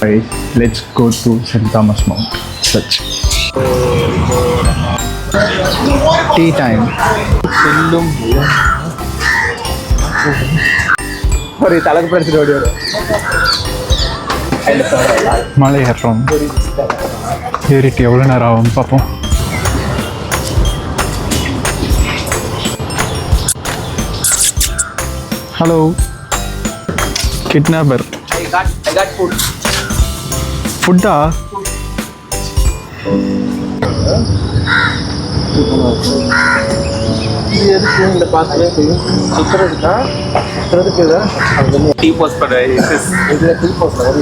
Let's go to St. Thomas Mount. Church. Tea time. மலை ஏறுறோம். ஏறிட்டு எவ்வளோ நேரம் ஆகும் பார்ப்போம். Hello kidnapper. I got food. ஃபுட்டா? இந்த பாத்துல சுத்துறதுக்கா சுத்துறதுக்கு இதான் டீ போஸ்ட் பண்ண இதுல டீ போஸ்ட் போட்டோ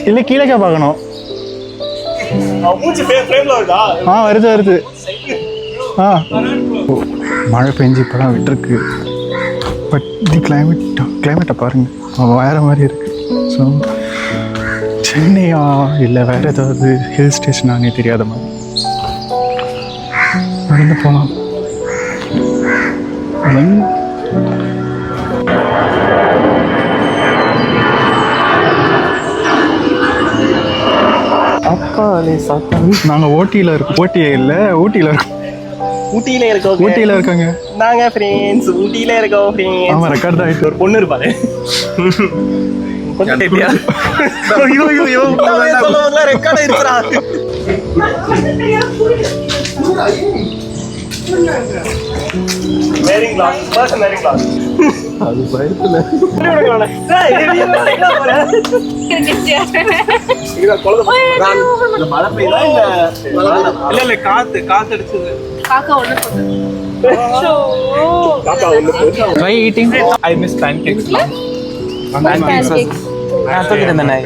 இல்லை கீழே பார்க்கணும். வருது மழை பெஞ்சு இப்போதான் விட்டுருக்கு. பட் தி கிளைமேட்டை பாருங்கள், வேறு மாதிரி இருக்கு. ஸோ சென்னையா இல்லை வேறு ஏதாவது ஹில் ஸ்டேஷனானே தெரியாத மாதிரி நடந்து போகலாம். அப்பா நாங்கள் ஊட்டியில் இருக்கோம். ஊட்டியில் இருக்கோம். ஊட்டியில் இருக்காங்க நாங்க ஃப்ரெண்ட்ஸ். ஊட்டியில இருக்கோம் ஃப்ரெண்ட்ஸ். ஆமாம், ரெக்கார்ட் தான் ஆகிட்டு. ஒரு பொண்ணு இருப்பாரு. ரெக்கார்ட் ஆயிருச்சுடா. மேரிங் கிளாஸ் பர்சன் மேரிங் கிளாஸ் அது பயத்துல மழை பெய்தா இல்ல காத்து அடிச்சது. காக்கா ஒண்ணு Try eating. I miss pancakes. Pancakes. நான் தூக்கிட்டு இருந்தேன்.